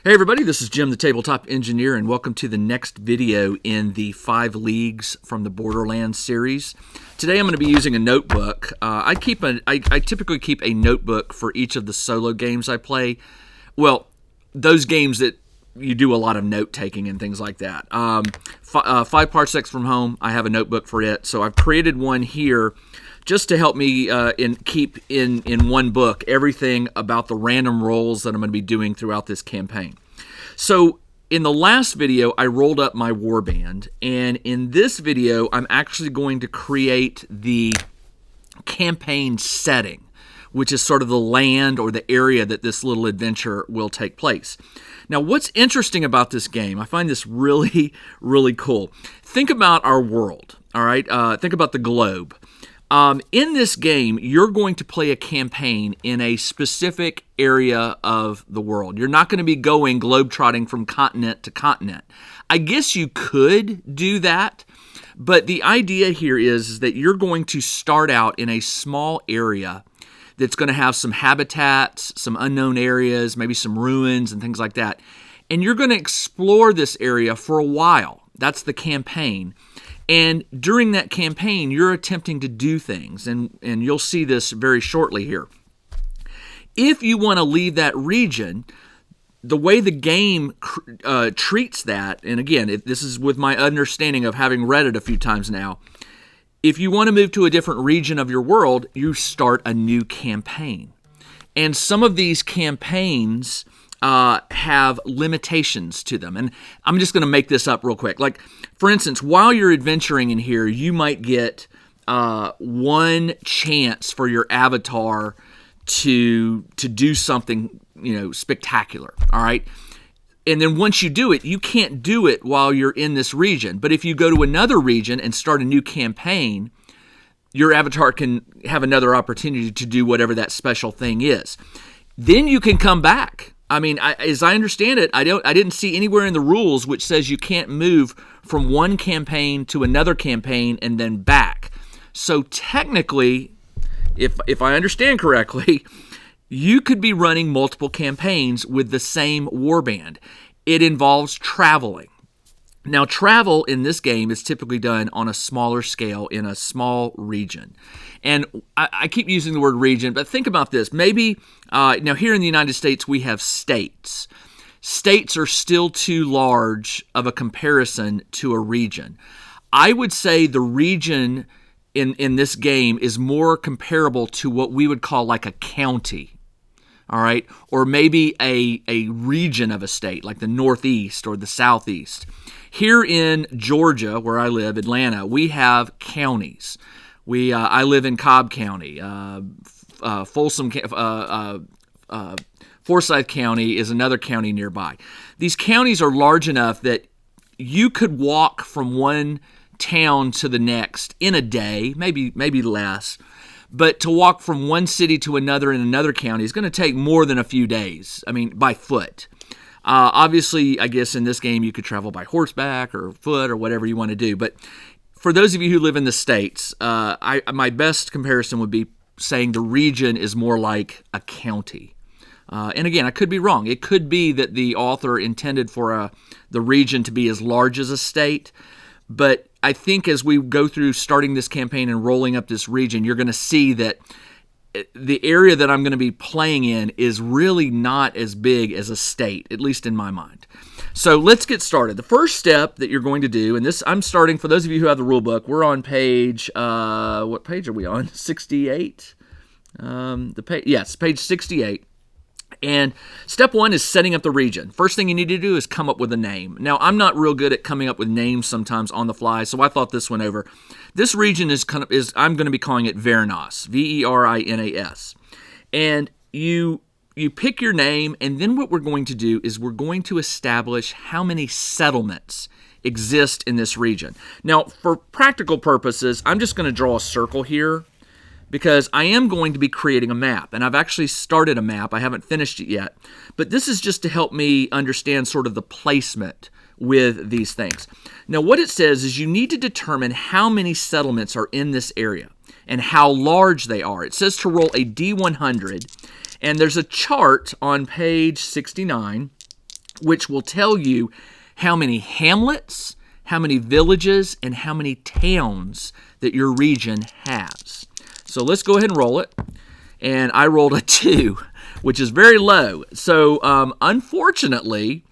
Hey everybody, this is Jim the Tabletop Engineer, and welcome to the next video in the 5 Leagues from the Borderlands series. Today I'm going to be using a notebook. I typically keep a notebook for each of the solo games I play. Well, those games that you do a lot of note-taking and things like that. 5 Parsecs from Home, I have a notebook for it, so I've created one here just to help me keep in one book everything about the random rolls that I'm going to be doing throughout this campaign. So in the last video, I rolled up my warband, and in this video, I'm actually going to create the campaign setting, which is sort of the land or the area that this little adventure will take place. Now, what's interesting about this game, I find this really, really cool. Think about our world, all right? Think about the globe. In this game, you're going to play a campaign in a specific area of the world. You're not going to be going globetrotting from continent to continent. I guess you could do that, but the idea here is that you're going to start out in a small area that's going to have some habitats, some unknown areas, maybe some ruins and things like that. And you're going to explore this area for a while. That's the campaign. And during that campaign, you're attempting to do things, and you'll see this very shortly here. If you want to leave that region, the way the game treats that, and again, this is with my understanding of having read it a few times now, if you want to move to a different region of your world, you start a new campaign. And some of these campaigns have limitations to them. And I'm just going to make this up real quick. Like, for instance, while you're adventuring in here, you might get one chance for your avatar to do something, spectacular, all right? And then once you do it, you can't do it while you're in this region. But if you go to another region and start a new campaign, your avatar can have another opportunity to do whatever that special thing is. Then you can come back. I mean, as I understand it, I didn't see anywhere in the rules which says you can't move from one campaign to another campaign and then back. So technically, if I understand correctly, you could be running multiple campaigns with the same warband. It involves traveling. Now, travel in this game is typically done on a smaller scale in a small region. And I keep using the word region, but think about this. Maybe, now here in the United States, we have states. States are still too large of a comparison to a region. I would say the region in this game is more comparable to what we would call like a county. All right, or maybe a region of a state, like the Northeast or the Southeast. Here in Georgia, where I live, Atlanta, we have counties. I live in Cobb County. Forsyth County is another county nearby. These counties are large enough that you could walk from one town to the next in a day, maybe less. But to walk from one city to another in another county is going to take more than a few days, by foot. Obviously, I guess in this game you could travel by horseback or foot or whatever you want to do. But for those of you who live in the States, my best comparison would be saying the region is more like a county. And again, I could be wrong. It could be that the author intended for the region to be as large as a state. But I think as we go through starting this campaign and rolling up this region, you're going to see that the area that I'm going to be playing in is really not as big as a state, at least in my mind. So let's get started. The first step that you're going to do, and this I'm starting, for those of you who have the rule book, we're on page, what page are we on? 68? Yes, page 68. And step one is setting up the region. First thing you need to do is come up with a name. Now, I'm not real good at coming up with names sometimes on the fly, so I thought this one over. This region is I'm going to be calling it Verinas, Verinas. And you pick your name, and then what we're going to do is we're going to establish how many settlements exist in this region. Now, for practical purposes, I'm just going to draw a circle here, because I am going to be creating a map, and I've actually started a map. I haven't finished it yet, but this is just to help me understand sort of the placement with these things. Now, what it says is you need to determine how many settlements are in this area and how large they are. It says to roll a D100, and there's a chart on page 69 which will tell you how many hamlets, how many villages, and how many towns that your region has. So let's go ahead and roll it. And I rolled a 2, which is very low. So unfortunately,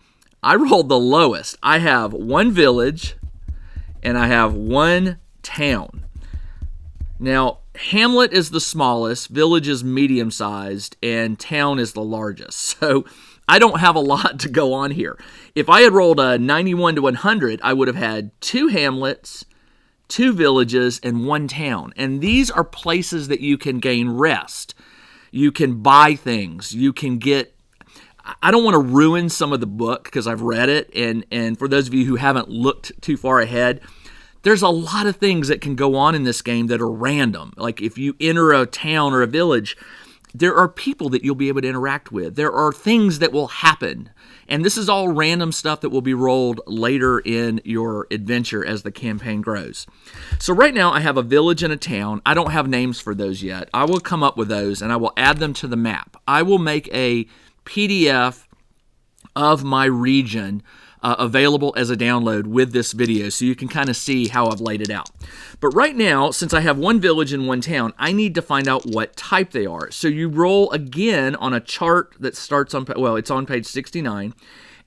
I rolled the lowest. I have 1 village and I have 1 town. Now, hamlet is the smallest, village is medium-sized, and town is the largest. So I don't have a lot to go on here. If I had rolled a 91 to 100, I would have had 2 hamlets, 2 villages, and 1 town. And these are places that you can gain rest. You can buy things. You can get... I don't want to ruin some of the book because I've read it. And for those of you who haven't looked too far ahead, there's a lot of things that can go on in this game that are random. Like if you enter a town or a village, there are people that you'll be able to interact with. There are things that will happen. And this is all random stuff that will be rolled later in your adventure as the campaign grows. So right now I have a village and a town. I don't have names for those yet. I will come up with those and I will add them to the map. I will make a PDF of my region available as a download with this video so you can kind of see how I've laid it out. But right now, since I have 1 village and 1 town, I need to find out what type they are. So you roll again on a chart that starts on, well, it's on page 69,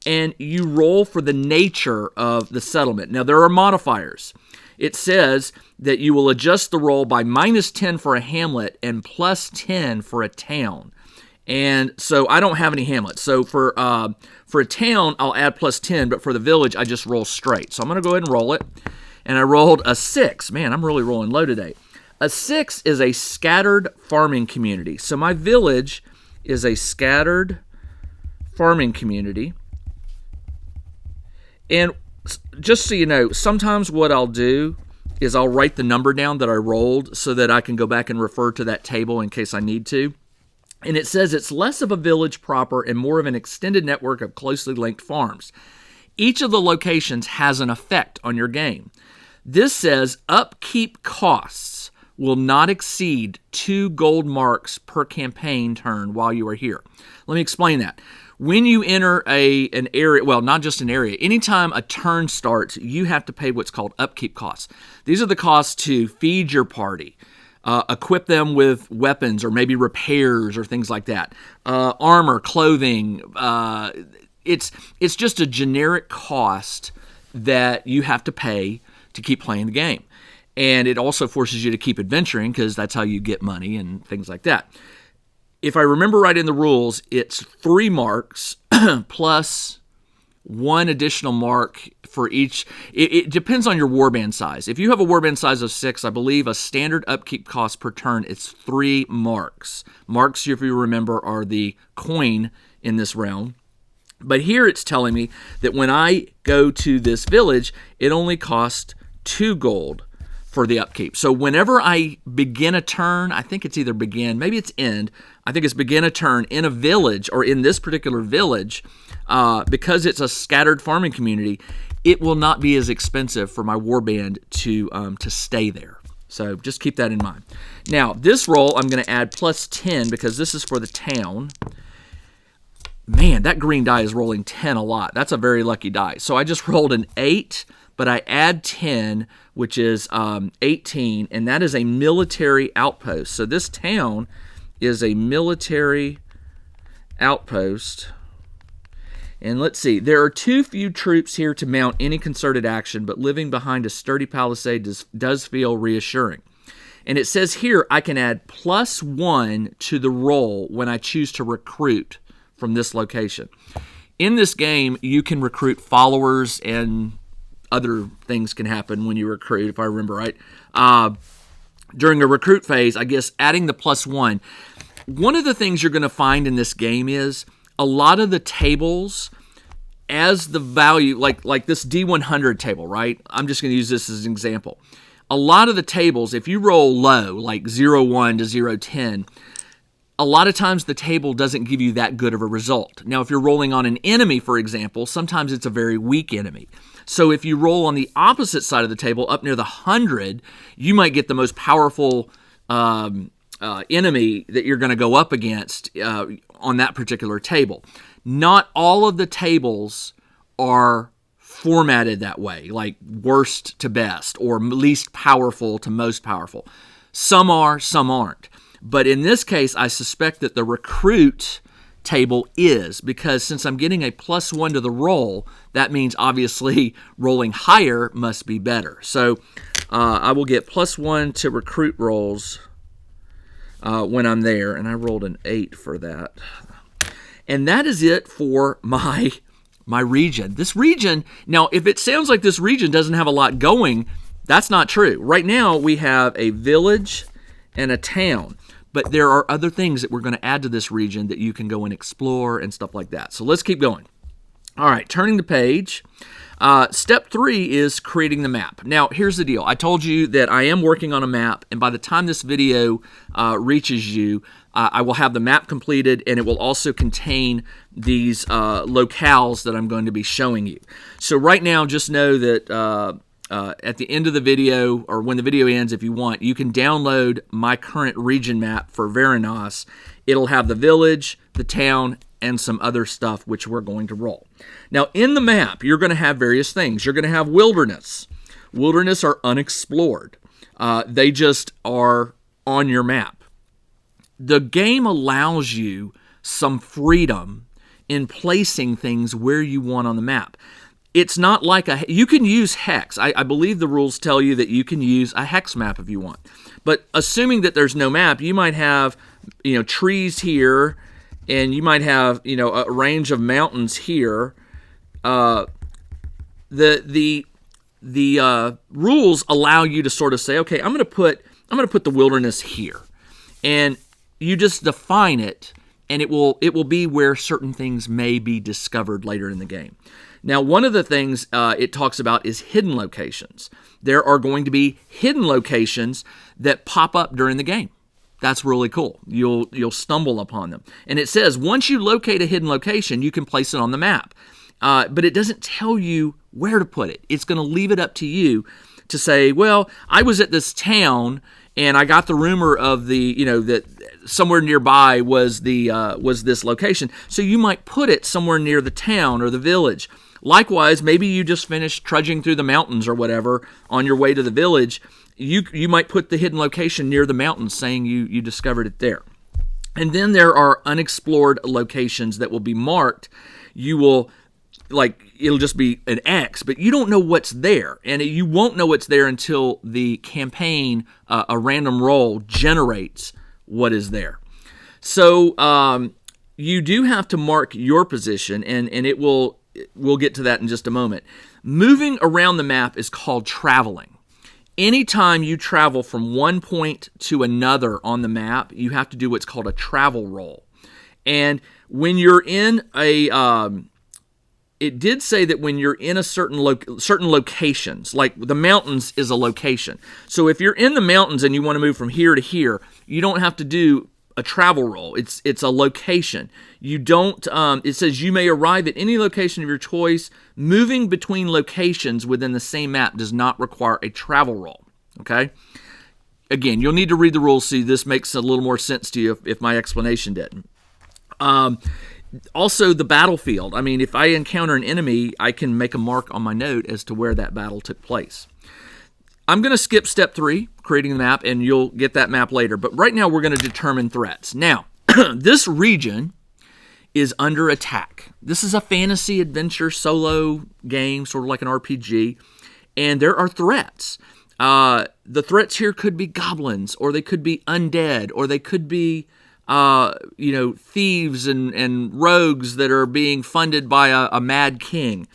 and you roll for the nature of the settlement. Now, there are modifiers. It says that you will adjust the roll by -10 for a hamlet and +10 for a town. And so I don't have any hamlets. So for a town, I'll add +10, but for the village, I just roll straight. So I'm going to go ahead and roll it. And I rolled a 6. Man, I'm really rolling low today. A 6 is a scattered farming community. So my village is a scattered farming community. And just so you know, sometimes what I'll do is I'll write the number down that I rolled so that I can go back and refer to that table in case I need to. And it says it's less of a village proper and more of an extended network of closely linked farms. Each of the locations has an effect on your game. This says upkeep costs will not exceed 2 gold marks per campaign turn while you are here. Let me explain that. When you enter an area, well, not just an area, anytime a turn starts, you have to pay what's called upkeep costs. These are the costs to feed your party, equip them with weapons or maybe repairs or things like that. Armor, clothing. It's just a generic cost that you have to pay to keep playing the game. And it also forces you to keep adventuring because that's how you get money and things like that. If I remember right in the rules, it's 3 marks plus 1 additional mark for each. It depends on your warband size. If you have a warband size of 6, I believe a standard upkeep cost per turn is 3 marks. Marks, if you remember, are the coin in this realm. But here it's telling me that when I go to this village, it only costs 2 gold for the upkeep. So whenever I begin a turn, I think it's either begin, maybe it's end, I think it's begin a turn in a village or in this particular village, because it's a scattered farming community, it will not be as expensive for my warband to stay there. So just keep that in mind. Now, this roll I'm going to add +10 because this is for the town. Man, that green die is rolling 10 a lot. That's a very lucky die. So I just rolled an 8, but I add 10, which is 18, and that is a military outpost. So this town is a military outpost. And let's see, there are too few troops here to mount any concerted action, but living behind a sturdy palisade does feel reassuring. And it says here I can add +1 to the roll when I choose to recruit from this location. In this game, you can recruit followers and other things can happen when you recruit, if I remember right. During a recruit phase, I guess adding the +1. One of the things you're going to find in this game is a lot of the tables, as the value, like this D100 table, right? I'm just going to use this as an example. A lot of the tables, if you roll low, like 0-1 to 0-10, a lot of times the table doesn't give you that good of a result. Now, if you're rolling on an enemy, for example, sometimes it's a very weak enemy. So if you roll on the opposite side of the table, up near the 100, you might get the most powerful enemy that you're going to go up against on that particular table. not all of the tables are formatted that way, like worst to best or least powerful to most powerful. Some are, some aren't. But in this case, I suspect that the recruit table is, because since I'm getting a +1 to the roll, that means obviously rolling higher must be better. So I will get +1 to recruit rolls when I'm there, and I rolled an 8 for that. And that is it for my region. This region, now if it sounds like this region doesn't have a lot going, that's not true. Right now we have a village and a town, but there are other things that we're going to add to this region that you can go and explore and stuff like that. So let's keep going. All right, turning the page. Step 3 is creating the map. Now, here's the deal. I told you that I am working on a map, and by the time this video reaches you, I will have the map completed, and it will also contain these locales that I'm going to be showing you. So right now, just know that at the end of the video, or when the video ends, if you want, you can download my current region map for Verinas. It'll have the village, the town, and some other stuff which we're going to roll. Now, in the map, you're going to have various things. You're going to have wilderness. Wilderness are unexplored. They just are on your map. The game allows you some freedom in placing things where you want on the map. It's not like you can use hex. I believe the rules tell you that you can use a hex map if you want. But assuming that there's no map, you might have, trees here, and you might have, a range of mountains here. The rules allow you to sort of say, okay, I'm going to put the wilderness here, and you just define it, and it will be where certain things may be discovered later in the game. Now, one of the things it talks about is hidden locations. There are going to be hidden locations that pop up during the game. That's really cool. You'll stumble upon them. And it says once you locate a hidden location, you can place it on the map. But it doesn't tell you where to put it. It's going to leave it up to you to say, well, I was at this town and I got the rumor of that somewhere nearby was this location. So you might put it somewhere near the town or the village. Likewise, maybe you just finished trudging through the mountains or whatever on your way to the village. You might put the hidden location near the mountains, saying you discovered it there. And then there are unexplored locations that will be marked. It'll just be an X, but you don't know what's there. And you won't know what's there until the campaign, a random roll, generates what is there. So you do have to mark your position, and we'll get to that in just a moment. Moving around the map is called traveling. Anytime you travel from one point to another on the map, you have to do what's called a travel roll. And when you're in it did say that when you're in a certain locations, like the mountains is a location. So if you're in the mountains and you want to move from here to here, you don't have to do a travel roll. It's a location. You don't. It says you may arrive at any location of your choice. Moving between locations within the same map does not require a travel roll. Okay. Again, you'll need to read the rules so this makes a little more sense to you if my explanation didn't. Also, the battlefield. I mean, if I encounter an enemy, I can make a mark on my note as to where that battle took place. I'm going to skip step 3, creating the map, and you'll get that map later. But right now, we're going to determine threats. Now, this region is under attack. This is a fantasy adventure solo game, sort of like an RPG, and there are threats. The threats here could be goblins, or they could be undead, or they could be thieves and rogues that are being funded by a mad king.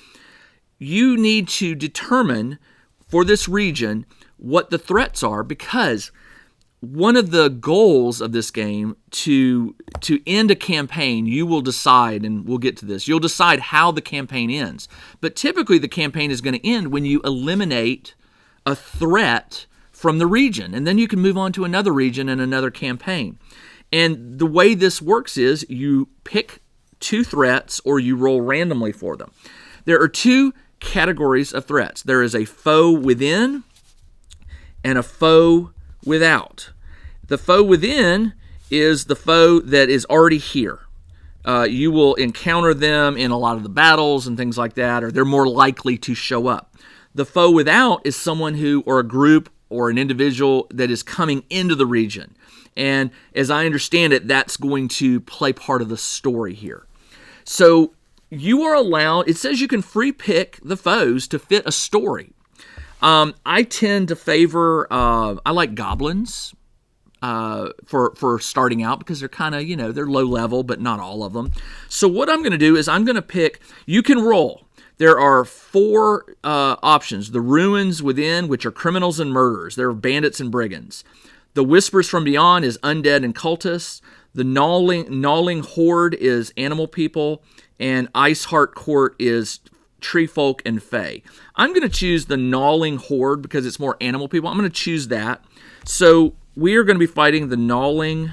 You need to determine for this region what the threats are, because one of the goals of this game to end a campaign, you will decide, and we'll get to this, you'll decide how the campaign ends. But typically the campaign is going to end when you eliminate a threat from the region, and then you can move on to another region and another campaign. And the way this works is you pick 2 threats or you roll randomly for them. There are 2 categories of threats. There is a foe within and a foe without. The foe within is the foe that is already here. you will encounter them in a lot of the battles and things like that, or they're more likely to show up. The foe without is someone who, or a group, or an individual that is coming into the region. And as I understand it, that's going to play part of the story here. So you are allowed, it says you can free pick the foes to fit a story. I tend to favor, I like goblins for starting out because they're kind of, they're low level, but not all of them. So what I'm going to do is I'm going to pick, you can roll. There are 4 options. The ruins within, which are criminals and murderers. They're bandits and brigands. The whispers from beyond is undead and cultists. The gnawing horde is animal people. And Iceheart Court is tree folk and fae. I'm going to choose the gnawing horde because it's more animal people. I'm going to choose that. So we are going to be fighting the gnawing.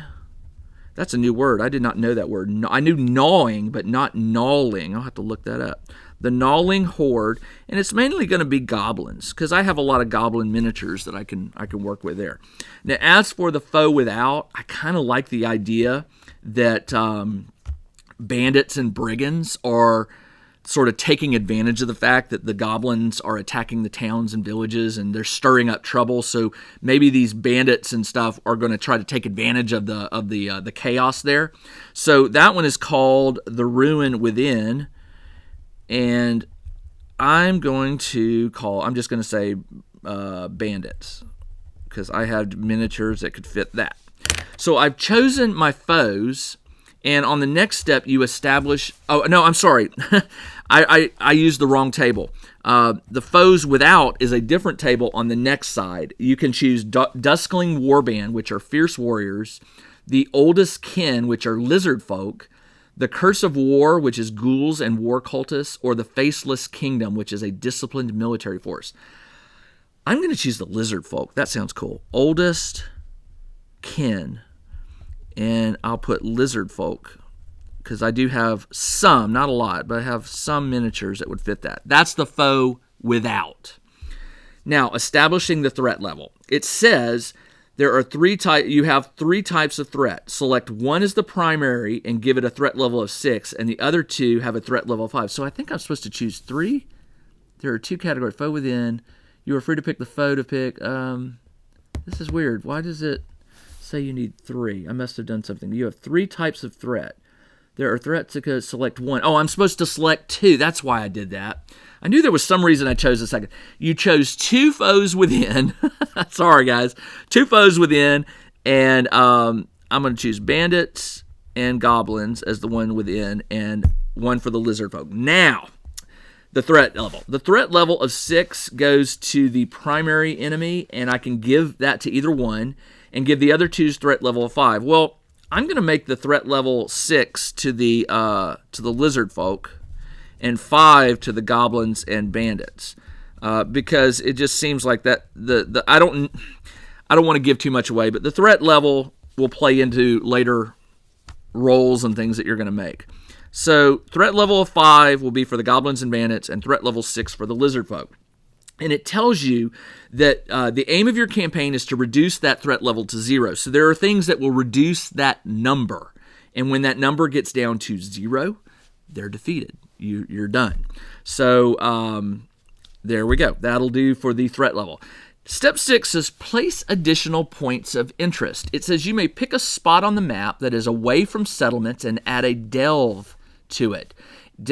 That's a new word. I did not know that word. I knew gnawing, but not gnawing. I'll have to look that up. The gnawing horde, and it's mainly going to be goblins because I have a lot of goblin miniatures that I can work with there. Now, as for the foe without, I kind of like the idea that bandits and brigands are sort of taking advantage of the fact that the goblins are attacking the towns and villages and they're stirring up trouble. So maybe these bandits and stuff are going to try to take advantage of the chaos there. So that one is called The Ruin Within. And I'm just going to say bandits because I have miniatures that could fit that. So I've chosen my foes, and on the next step you establish, oh no, I'm sorry. I used the wrong table. The foes without is a different table on the next side. You can choose Duskling Warband, which are fierce warriors, the Oldest Kin, which are lizard folk, the Curse of War, which is ghouls and war cultists, or the Faceless Kingdom, which is a disciplined military force. I'm going to choose the lizard folk. That sounds cool. Oldest Kin, and I'll put lizard folk because I do have some, not a lot, but I have some miniatures that would fit that. That's the foe without. Now, establishing the threat level. It says there are you have 3 types of threat. Select one as the primary and give it a threat level of 6, and the other 2 have a threat level of 5. So I think I'm supposed to choose 3. There are 2 categories. Foe within. You are free to pick the foe to pick. This is weird. Why does it say you need 3? I must have done something. You have 3 types of threat. There are threats to select 1. Oh, I'm supposed to select 2. That's why I did that. I knew there was some reason I chose the second. You chose 2 foes within. Sorry, guys. 2 foes within, and I'm going to choose bandits and goblins as the one within, and 1 for the lizard folk. Now, the threat level. The threat level of 6 goes to the primary enemy, and I can give that to either one, and give the other 2's threat level of 5. Well, I'm going to make the threat level 6 to the lizard folk, and 5 to the goblins and bandits, because it just seems like that I don't want to give too much away, but the threat level will play into later rolls and things that you're going to make. So threat level of 5 will be for the goblins and bandits, and threat level 6 for the lizard folk. And it tells you that the aim of your campaign is to reduce that threat level to 0. So there are things that will reduce that number, and when that number gets down to 0, they're defeated. You're done. So there we go. That'll do for the threat level. Step 6 says place additional points of interest. It says you may pick a spot on the map that is away from settlements and add a delve to it.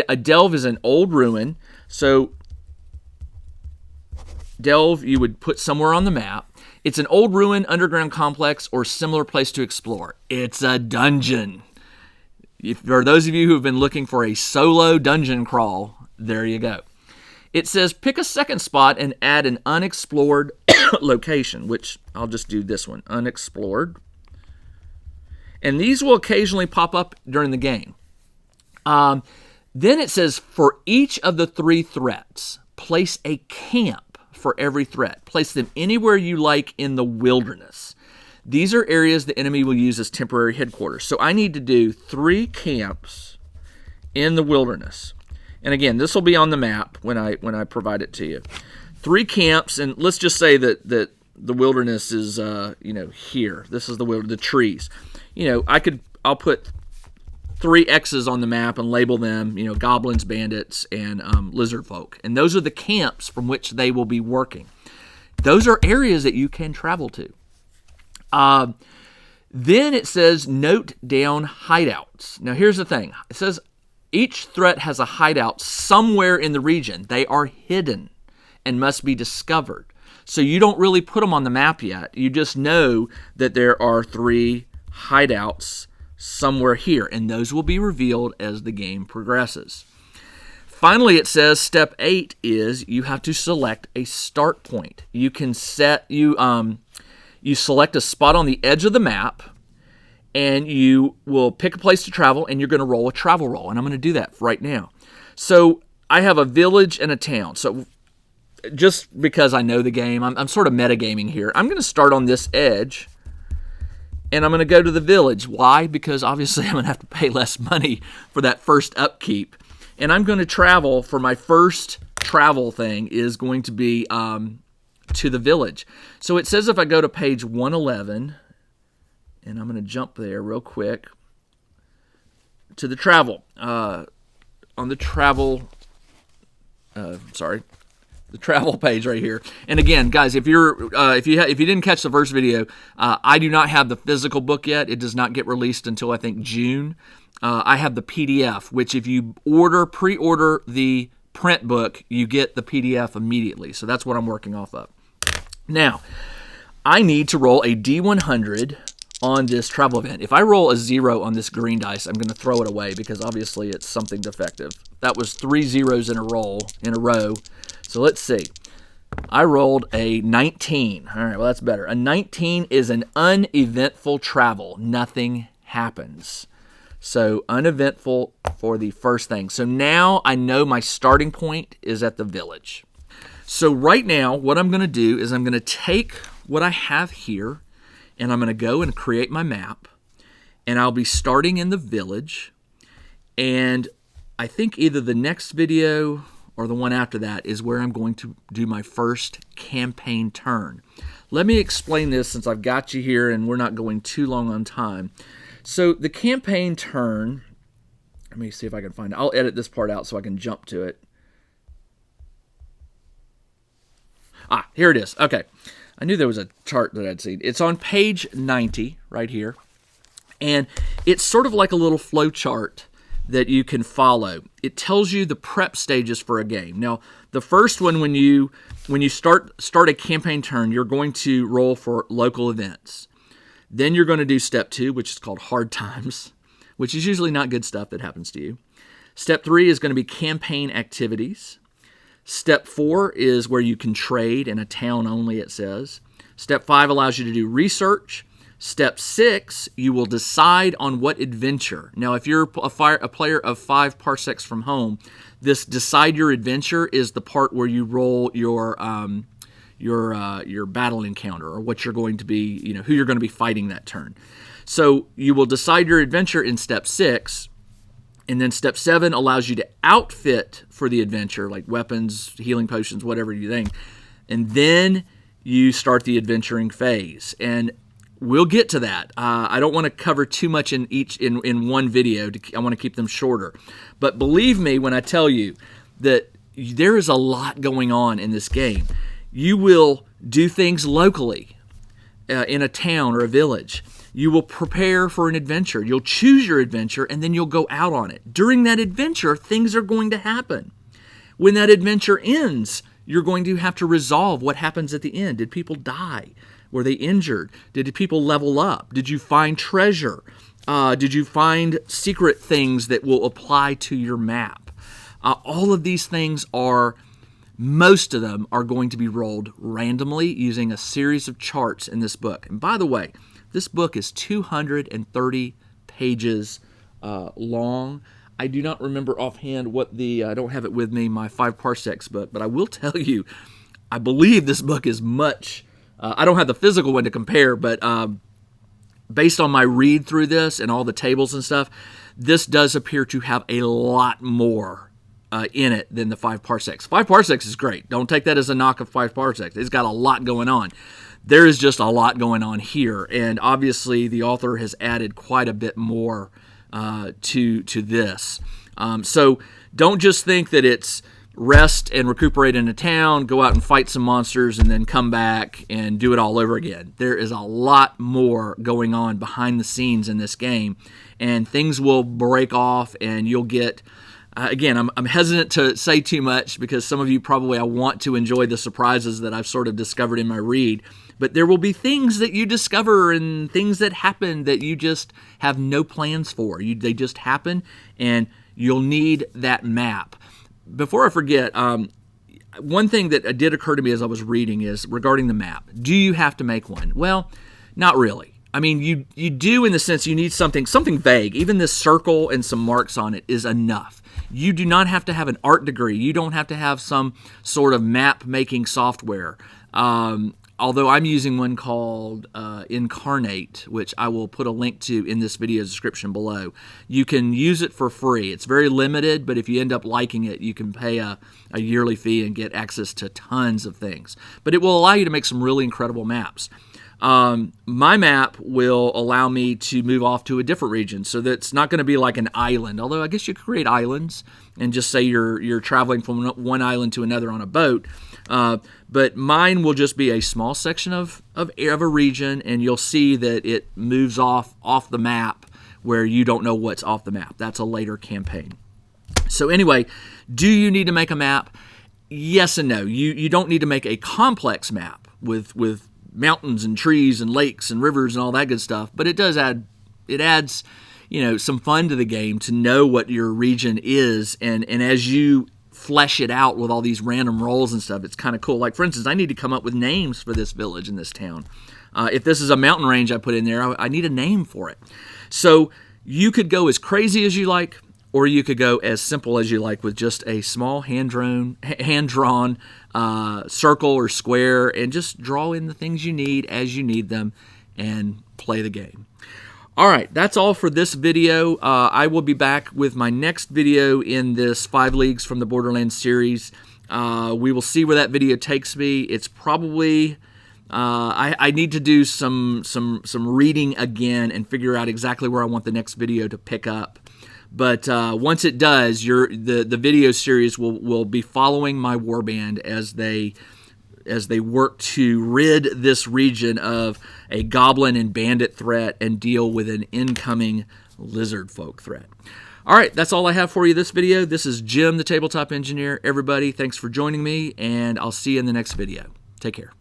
A delve is an old ruin. So delve you would put somewhere on the map. It's an old ruin, underground complex, or similar place to explore. It's a dungeon. For those of you who have been looking for a solo dungeon crawl, there you go. It says pick a second spot and add an unexplored location, which I'll just do this one, unexplored. And these will occasionally pop up during the game. Then it says for each of the 3 threats, place a camp for every threat. Place them anywhere you like in the wilderness. These are areas the enemy will use as temporary headquarters. So I need to do 3 camps in the wilderness. And again, this will be on the map when I provide it to you. 3 camps, and let's just say that the wilderness is here. This is the trees. I'll put 3 X's on the map and label them, goblins, bandits, and lizard folk. And those are the camps from which they will be working. Those are areas that you can travel to. Then it says note down hideouts. Now here's the thing. It says each threat has a hideout somewhere in the region. They are hidden and must be discovered. So you don't really put them on the map yet. You just know that there are 3 hideouts somewhere here, and those will be revealed as the game progresses. Finally, it says step 8 is you have to select a start point. You can you select a spot on the edge of the map, and you will pick a place to travel, and you're going to roll a travel roll, and I'm going to do that right now. So I have a village and a town. So just because I know the game, I'm sort of metagaming here. I'm going to start on this edge, and I'm going to go to the village. Why? Because obviously I'm going to have to pay less money for that first upkeep. And I'm going to travel for my first travel thing is going to be to the village. So it says if I go to page 111, and I'm going to jump there real quick to the travel. On the travel, the travel page right here. And again, guys, if you didn't catch the first video, I do not have the physical book yet. It does not get released until I think June. I have the PDF, which if you pre-order the print book, you get the PDF immediately. So that's what I'm working off of. Now, I need to roll a D100 on this travel event. If I roll a 0 on this green dice, I'm going to throw it away because obviously it's something defective. That was 3 zeros in a row. So let's see. I rolled a 19. All right, well, that's better. A 19 is an uneventful travel. Nothing happens. So uneventful for the first thing. So now I know my starting point is at the village. So right now, what I'm going to do is I'm going to take what I have here, and I'm going to go and create my map, and I'll be starting in the village. And I think either the next video or the one after that is where I'm going to do my first campaign turn. Let me explain this since I've got you here and we're not going too long on time. So the campaign turn, let me see if I can find it. I'll edit this part out so I can jump to it. Here it is. Okay. I knew there was a chart that I'd seen. It's on page 90 right here. And it's sort of like a little flow chart that you can follow. It tells you the prep stages for a game. Now, the first one, when you start a campaign turn, you're going to roll for local events. Then you're going to do step 2, which is called hard times, which is usually not good stuff that happens to you. Step 3 is going to be campaign activities. Step 4 is where you can trade in a town only, it says. Step 5 allows you to do research. Step 6, you will decide on what adventure. Now, if you're a player of 5 parsecs from home, this decide your adventure is the part where you roll your battle encounter, or what you're going to be, who you're going to be fighting that turn. So you will decide your adventure in step 6, and then step 7 allows you to outfit for the adventure, like weapons, healing potions, whatever you think, and then you start the adventuring phase. And we'll get to that. I don't want to cover too much in one video. I want to keep them shorter. But believe me when I tell you that there is a lot going on in this game. You will do things locally in a town or a village. You will prepare for an adventure. You'll choose your adventure, and then you'll go out on it. During that adventure, things are going to happen. When that adventure ends, you're going to have to resolve what happens at the end. Did people die? Were they injured? Did people level up? Did you find treasure? Did you find secret things that will apply to your map? All of these things most of them are going to be rolled randomly using a series of charts in this book. And by the way, this book is 230 pages long. I do not remember offhand I don't have it with me, my 5 parsecs book, but I will tell you, I believe this book is much. I don't have the physical one to compare, but based on my read through this and all the tables and stuff, this does appear to have a lot more in it than the 5 parsecs. 5 parsecs is great. Don't take that as a knock of 5 parsecs. It's got a lot going on. There is just a lot going on here, and obviously the author has added quite a bit more to this. So don't just think that it's rest and recuperate in a town, go out and fight some monsters, and then come back and do it all over again. There is a lot more going on behind the scenes in this game, and things will break off, and you'll get... Again, I'm hesitant to say too much because some of you probably I want to enjoy the surprises that I've sort of discovered in my read. But there will be things that you discover and things that happen that you just have no plans for. They just happen, and you'll need that map. Before I forget, one thing that did occur to me as I was reading is regarding the map. Do you have to make one? Well, not really. I mean, you do in the sense you need something vague. Even this circle and some marks on it is enough. You do not have to have an art degree. You don't have to have some sort of map-making software. Although I'm using one called Incarnate, which I will put a link to in this video description below. You can use it for free. It's very limited, but if you end up liking it, you can pay a yearly fee and get access to tons of things. But it will allow you to make some really incredible maps. My map will allow me to move off to a different region, so that's not going to be like an island, although I guess you could create islands and just say you're traveling from one island to another on a boat. But mine will just be a small section of a region, and you'll see that it moves off the map where you don't know what's off the map. That's a later campaign. So anyway, do you need to make a map? Yes and no. You don't need to make a complex map with mountains and trees and lakes and rivers and all that good stuff, but it adds some fun to the game to know what your region is, and as you flesh it out with all these random rolls and stuff, it's kind of cool. Like, for instance, I need to come up with names for this village in this town. If this is a mountain range I put in there, I need a name for it. So you could go as crazy as you like, or you could go as simple as you like with just a small hand-drawn circle or square, and just draw in the things you need as you need them and play the game. All right, that's all for this video. I will be back with my next video in this 5 Leagues from the Borderlands series. We will see where that video takes me. It's probably... I need to do some reading again and figure out exactly where I want the next video to pick up. But once it does, the video series will be following my warband as they work to rid this region of a goblin and bandit threat and deal with an incoming lizard folk threat. All right, that's all I have for you this video. This is Jim, the Tabletop Engineer. Everybody, thanks for joining me, and I'll see you in the next video. Take care.